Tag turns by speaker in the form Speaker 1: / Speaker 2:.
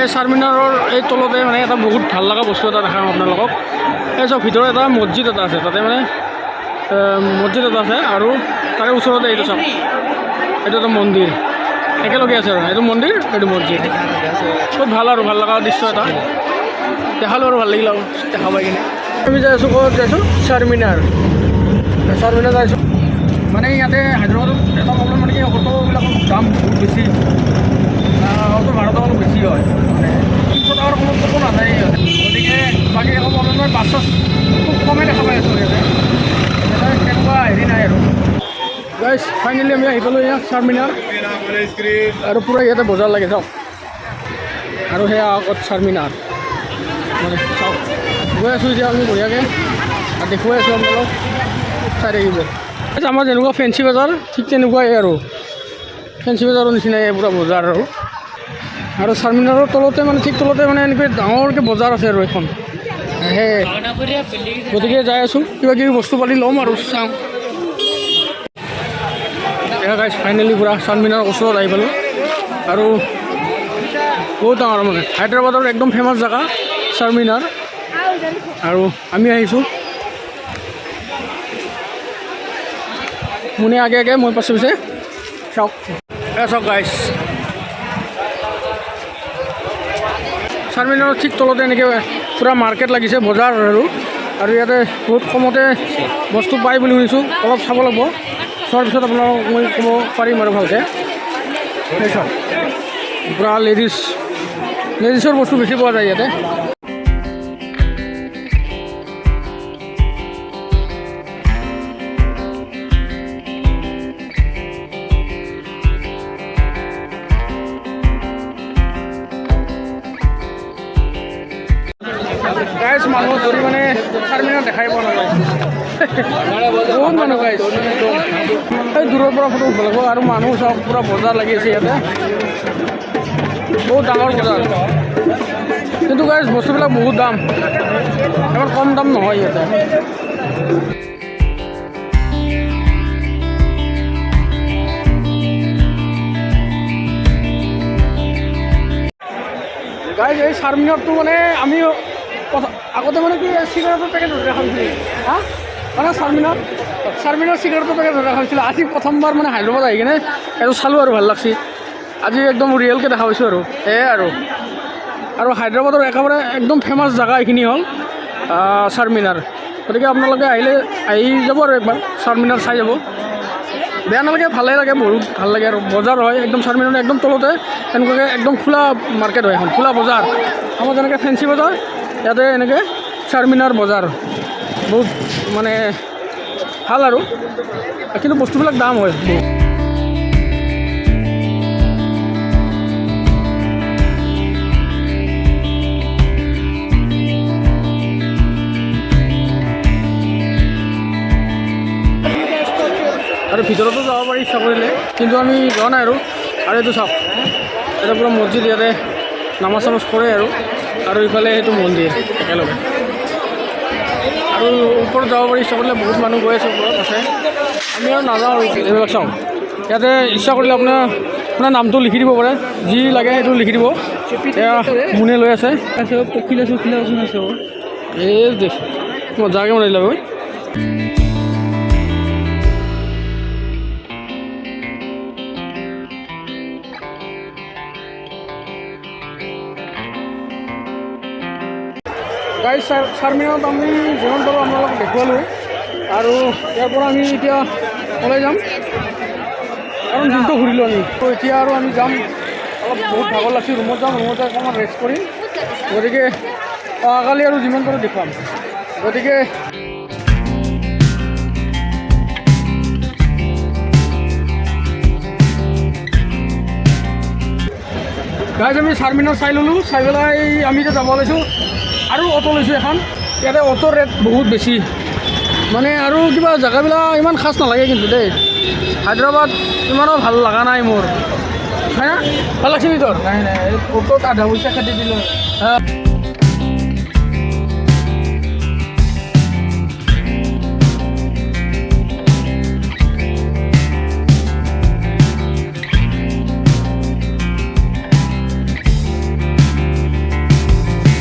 Speaker 1: এই চাৰমিনাৰৰ এই তলতে মানে এটা বহুত ভাল লগা বস্তু এটা দেখাম আপোনালোকক। এই চব ভিতৰত এটা মছজিদ এটা আছে, তাতে মানে মছজিদ এটা আছে আৰু তাৰে ওচৰতে এইটো চাওক, এইটো এটা মন্দিৰ একেলগে আছে আৰু এইটো মন্দিৰ এইটো মছজিদ। খুব ভাল আৰু ভাল লগা দৃশ্য এটা দেখালোঁ আৰু ভাল লাগিল আৰু দেখা পাই কিনে। আমি যাই আছোঁ ক'ত যাইছোঁ? চাৰমিনাৰ। চাৰমিনাৰ যাইছোঁ মানে ইয়াতে হায়দৰাবাদত এটা প্ৰব্লেম মানে কি অটোবিলাকৰ দাম বহুত বেছি, অটো ভাড়াটো অলপ বেছি হয়, মানে 300 টকাৰ কমত ক'ব নাযায় ইয়াতে। গতিকে বাকী একো প্ৰব্লেম নহয়, বাছ চাছ খুব কমেই দেখা পাই আছোঁ ইয়াতে, তেনেকুৱা হেৰি নাই আৰু। গাইজ ফাইনেলি আমি আহি পালোঁ ইয়াত চাৰমিনাৰ, আৰু পূৰা ইয়াতে বজাৰ লাগে চাওক, আৰু সেয়া আগত চাৰমিনাৰ মানে চাওক। গৈ আছোঁ এতিয়া আমি বঢ়িয়াকৈ আৰু দেখুৱাই আছোঁ আপোনালোক, চাই থাকিব। আমাৰ যেনেকুৱা ফেঞ্চি বজাৰ ঠিক তেনেকুৱাই আৰু, ফেঞ্চি বজাৰৰ নিচিনাই পূৰা বজাৰ আৰু চাৰমিনাৰৰ তলতে মানে ঠিক তলতে মানে এনেকৈ ডাঙৰকৈ বজাৰ আছে আৰু এখন। গতিকে যাই আছোঁ, কিবা কিবি বস্তু পাতি ল'ম আৰু চাওঁ। দেখা গাইছ ফাইনেলি পূৰা চাৰমিনাৰৰ ওচৰত আহি পালোঁ, আৰু বহুত ডাঙৰ মানে হায়দৰাবাদৰ একদম ফেমাছ জেগা চাৰমিনাৰ, আৰু আমি আহিছোঁ মুনে আগে আগে, মই পাছে পাছে চাওক। চাওক গাইছ চাৰমিনাৰৰ ঠিক তলতে এনেকৈ পূৰা মাৰ্কেট লাগিছে, বজাৰ আৰু ইয়াতে বহুত কমতে বস্তু পায় বুলি শুনিছোঁ। অলপ চাব লাগিব, চোৱাৰ পিছত আপোনালোকক মই ক'ব পাৰিম আৰু ভালকৈ। সেই চাওক পূৰা লেডিছৰ বস্তু বেছি পোৱা যায় ইয়াতে। গাইজ মানুহ ধৰি মানে চাৰমিনাৰ দেখাই পোৱা নাযায়, বহুত মানুহ গাইজ। এই দূৰৰ পৰা ফটো উঠিব লাগিব, আৰু মানুহ চাওক পূৰা বজাৰ লাগি আছে ইয়াতে, বহুত ডাঙৰ বজাৰ। কিন্তু গাইজ বস্তুবিলাক বহুত দাম, ইমান কম দাম নহয় ইয়াতে। গাইজ এই চাৰমিনাৰটো মানে আমি আগতে মানে কি চিগাৰেটৰ পেকেট দেখা পাইছিলোঁ, মানে চাৰমিনাৰ চিগাৰেটৰ পেকেট দেখা পাইছিলোঁ। আজি প্ৰথমবাৰ মানে হায়দৰাবাদ আহি কিনে এইটো চালোঁ আৰু ভাল লাগছে। আজি একদম ৰিয়েলকৈ দেখা পাইছোঁ আৰু সেয়াই আৰু হায়দৰাবাদৰ একেবাৰে একদম ফেমাছ জেগা এইখিনি হ'ল চাৰমিনাৰ। গতিকে আপোনালোকে আহিলে আহি যাব আৰু একবাৰ চাৰমিনাৰ চাই যাব, বেয়া নালাগে, ভালেই লাগে, বহুত ভাল লাগে। আৰু বজাৰ হয় একদম চাৰমিনাৰ একদম তলতে, এনেকুৱাকৈ একদম খোলা মাৰ্কেট হয় এখন, খোলা বজাৰ। আমাৰ যেনেকৈ ফেঞ্চি বজাৰ, ইয়াতে এনেকৈ চাৰমিনাৰ বজাৰ, বহুত মানে ভাল আৰু, কিন্তু বস্তুবিলাক দাম হয় বহুত। আৰু ভিতৰতো যাব পাৰি ইচ্ছা কৰিলে, কিন্তু আমি যোৱা নাই আৰু এইটো চাওক, এটা পূৰা মছজিদ, ইয়াতে নামাজ চামাজ কৰে আৰু ইফালে সেইটো মন্দিৰ একেলগে। আৰু ওপৰত যাব পাৰি ইচ্ছা কৰিলে, বহুত মানুহ গৈ আছে ওপৰত আছে, আমি আৰু নাযাওঁ আৰু এইবিলাক চাওঁ। ইয়াতে ইচ্ছা কৰিলে আপোনাৰ নামটো লিখি দিব পাৰে, যি লাগে সেইটো লিখি দিব। এয়া মুনে লৈ আছে, পখিলা চখিলা আছে, এই দেখ মজাকৈ বনাই ল'ব। গাইজ চাৰমিনাৰত আমি যিমান পাৰোঁ আপোনালোকক দেখুৱালোঁ, আৰু ইয়াৰ পৰা আমি এতিয়া ওলাই যাম, কাৰণ দিনটো ঘূৰিলোঁ আমি। তো এতিয়া আৰু আমি যাম, অলপ বহুত ভাগৰ লাগছে, ৰুমত যাম, ৰুমত যাই অকণমান ৰেষ্ট কৰিম। গতিকে অহাকালি আৰু যিমান পাৰোঁ দেখুৱাম। গতিকে গাইজ আমি চাৰমিনাৰ চাই ল'লোঁ, চাই পেলাই আমি এতিয়া যাব ওলাইছোঁ, আৰু অটো লৈছোঁ এখন। ইয়াতে অটোৰ ৰেট বহুত বেছি, মানে আৰু কিবা জেগাবিলাক ইমান খাচ নালাগে কিন্তু দেই। হায়দৰাবাদ ইমানো ভাল লগা নাই মোৰ, হয় না? ভাল লাগছে ভিতৰত? নাই অটোত আধা পইচা কাটি দিলোঁ।